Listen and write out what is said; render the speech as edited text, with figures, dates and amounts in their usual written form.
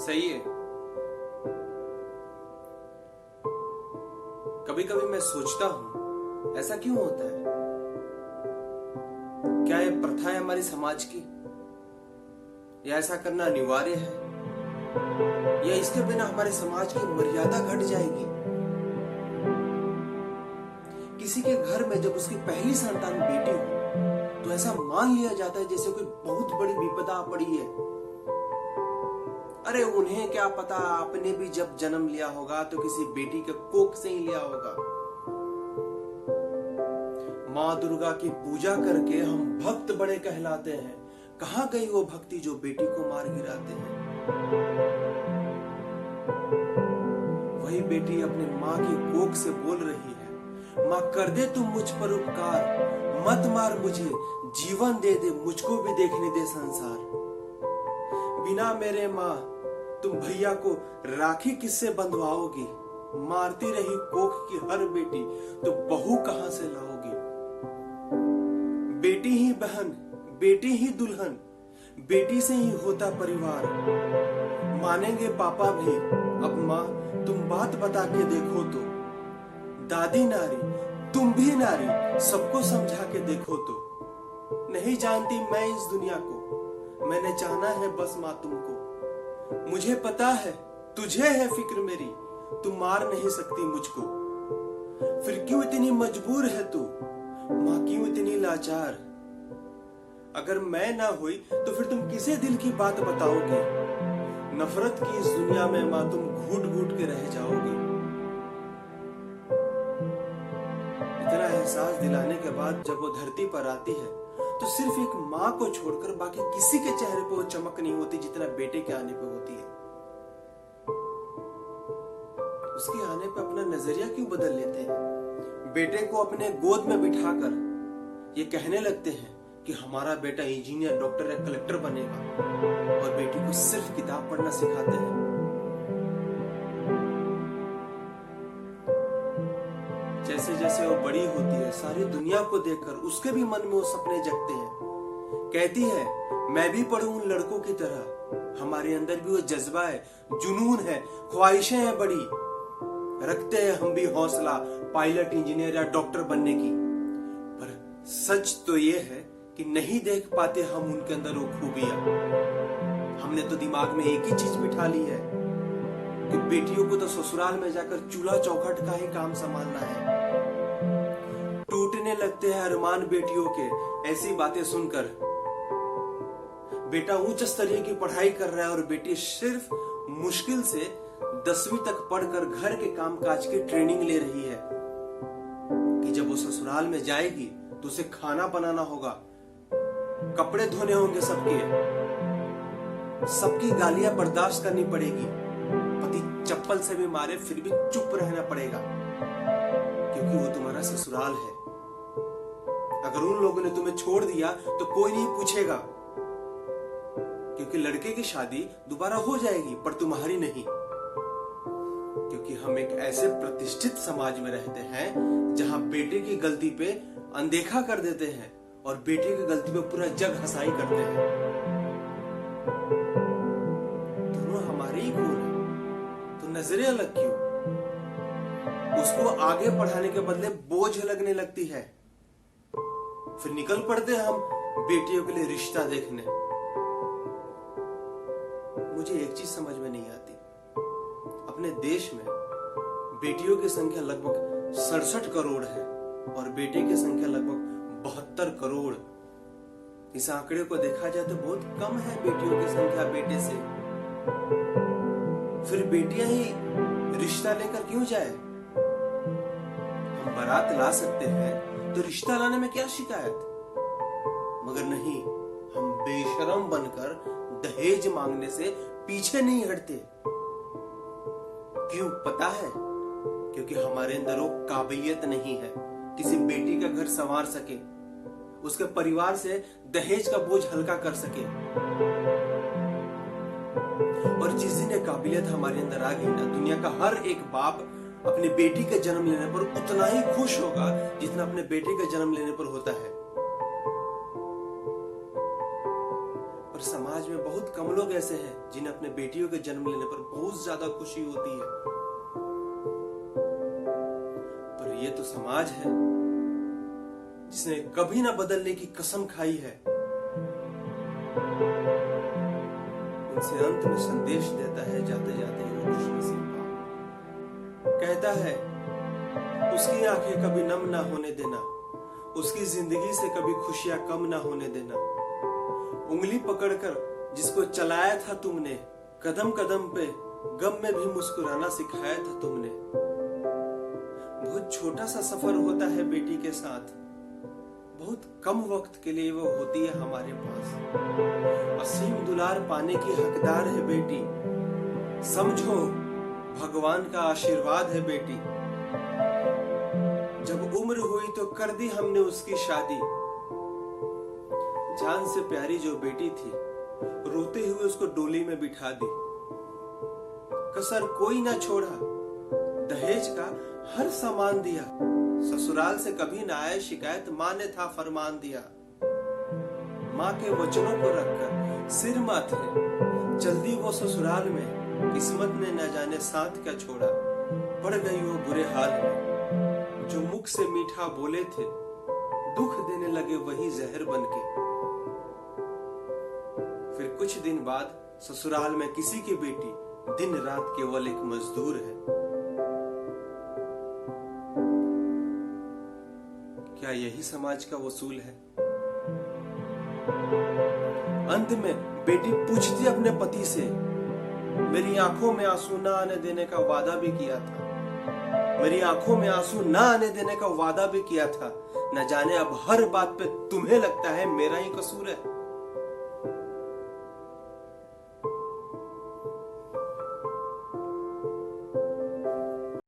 सही है। कभी कभी मैं सोचता हूं ऐसा क्यों होता है। क्या ये प्रथा है हमारी समाज की, या ऐसा करना अनिवार्य है, या इसके बिना हमारे समाज की मर्यादा घट जाएगी। किसी के घर में जब उसकी पहली संतान बेटी हो तो ऐसा मान लिया जाता है जैसे कोई बहुत बड़ी विपदा पड़ी है। अरे उन्हें क्या पता, आपने भी जब जन्म लिया होगा तो किसी बेटी के कोख से ही लिया होगा। माँ दुर्गा की पूजा करके हम भक्त बड़े कहलाते हैं। कहां गई वो भक्ति जो बेटी को मार गिराते हैं। वही बेटी अपनी माँ की कोख से बोल रही है, माँ कर दे तुम मुझ पर उपकार, मत मार मुझे, जीवन दे दे, मुझको भी देखने दे संसार। बिना मेरे माँ तुम भैया को राखी किससे बंधवाओगी, मारती रही कोख की हर बेटी तो बहू कहां से लाओगी। बेटी ही बहन, बेटी ही दुल्हन, बेटी से ही होता परिवार। मानेंगे पापा भी अब माँ तुम बात बता के देखो तो। दादी नारी तुम भी नारी, सबको समझा के देखो तो। नहीं जानती मैं इस दुनिया को, मैंने जाना है बस माँ तुमको। मुझे पता है तुझे है फिक्र मेरी, तू मार नहीं सकती मुझको। फिर क्यों इतनी मजबूर है तू, माँ क्यों इतनी लाचार। अगर मैं ना हुई तो फिर तुम किसे दिल की बात बताओगे। नफरत की इस दुनिया में माँ तुम घूट घूट के रह जाओगे। इतना एहसास दिलाने के बाद जब वो धरती पर आती है तो सिर्फ एक माँ को छोड़कर बाकी किसी के चेहरे पर वो चमक नहीं होती जितना बेटे के आने पे होती है। उसके आने पे अपना नजरिया क्यों बदल लेते हैं। बेटे को अपने गोद में बिठाकर ये कहने लगते हैं कि हमारा बेटा इंजीनियर, डॉक्टर या कलेक्टर बनेगा, और बेटी को सिर्फ किताब पढ़ना सिखाते हैं। जैसे जैसे वो बड़ी होती है सारी दुनिया को देखकर उसके भी मन में वो सपने जगते हैं। कहती है मैं भी पढ़ूं उन लड़कों की तरह। हमारे अंदर भी वो जज्बा है, जुनून है, ख्वाहिशें हैं बड़ी। रखते हैं हम भी हौसला पायलट, इंजीनियर या डॉक्टर बनने की। पर सच तो ये है कि नहीं देख पाते हम उनके अंदर वो खूबियां। हमने तो दिमाग में एक ही चीज बिठा ली है कि बेटियों को तो ससुराल में जाकर चूल्हा चौखट का ही काम संभालना है। टूटने लगते हैं अरमान बेटियों के ऐसी बातें सुनकर। बेटा उच्च स्तरीय की पढ़ाई कर रहा है और बेटी सिर्फ मुश्किल से 10वीं तक पढ़कर घर के कामकाज की ट्रेनिंग ले रही है कि जब वो ससुराल में जाएगी तो उसे खाना बनाना होगा, कपड़े धोने होंगे, सबकी गालियां बर्दाश्त करनी पड़ेगी। पति चप्पल से भी मारे फिर भी चुप रहना पड़ेगा क्योंकि वो तुम्हारा ससुराल है। अगर उन लोगों ने तुम्हें छोड़ दिया तो कोई नहीं पूछेगा क्योंकि लड़के की शादी दोबारा हो जाएगी पर तुम्हारी नहीं। क्योंकि हम एक ऐसे प्रतिष्ठित समाज में रहते हैं जहां बेटे की गलती पे अनदेखा कर देते हैं और बेटे की गलती पे पूरा जग हंसाई करते हैं। दोनों हमारे ही खून है तो नजरें अलग क्यों। उसको आगे पढ़ाने के बदले बोझ लगने लगती है। फिर निकल पड़ते हैं हम बेटियों के लिए रिश्ता देखने। मुझे एक चीज समझ में नहीं आती, अपने देश में बेटियों की संख्या लगभग 67 करोड़ है और बेटे की संख्या लगभग 72 करोड़। इस आंकड़े को देखा जाए तो बहुत कम है बेटियों की संख्या बेटे से। फिर बेटियां ही रिश्ता लेकर क्यों जाए। हम बारात ला सकते हैं तो रिश्ता लाने में क्या शिकायत। मगर नहीं, हम बेशरम बनकर दहेज मांगने से पीछे नहीं हटते। क्यों पता है? क्योंकि हमारे अंदर वो काबिलियत नहीं है किसी बेटी का घर संवार सके, उसके परिवार से दहेज का बोझ हल्का कर सके। और जिस दिन ये काबिलियत हमारे अंदर आ गई ना, दुनिया का हर एक बाप अपनी बेटी के जन्म लेने पर उतना ही खुश होगा जितना अपने बेटे के जन्म लेने पर होता है। और समाज में बहुत कम लोग ऐसे हैं जिन्हें अपने बेटियों के जन्म लेने पर बहुत ज्यादा खुशी होती है, पर ये तो समाज है जिसने कभी ना बदलने की कसम खाई है। उनसे अंत में संदेश देता है जाते जाते वो खुशनसीब बाप। कहता है उसकी आंखें कभी नम ना होने देना, उसकी जिंदगी से कभी खुशियां कम ना होने देना। उंगली पकड़कर जिसको चलाया था तुमने, कदम कदम पे गम में भी मुस्कुराना सिखाया था तुमने। बहुत छोटा सा सफर होता है बेटी के साथ, बहुत कम वक्त के लिए वो होती है हमारे पास। असीम दुलार पाने की हकदार है बेटी, समझो भगवान का आशीर्वाद है बेटी। जब उम्र हुई तो कर दी हमने उसकी शादी। जान से प्यारी जो बेटी थी, रोते हुए उसको डोली में बिठा दी। कसर कोई ना छोड़ा, दहेज का हर सामान दिया। ससुराल से कभी ना आए शिकायत, माँ ने था फरमान दिया। माँ के वचनों को रखकर सिर माथे चल दी वो ससुराल में। किस्मत ने न जाने साथ क्या छोड़ा, पड़ गई वो बुरे हाल में। जो मुख से मीठा बोले थे, दुख देने लगे वही जहर बनके। फिर कुछ दिन बाद ससुराल में किसी की बेटी दिन रात केवल एक मजदूर है। क्या यही समाज का वसूल है? अंत में बेटी पूछती अपने पति से, मेरी आंखों में आंसू ना आने देने का वादा भी किया था, मेरी आंखों में आंसू ना आने देने का वादा भी किया था। न जाने अब हर बात पे तुम्हें लगता है मेरा ही कसूर है।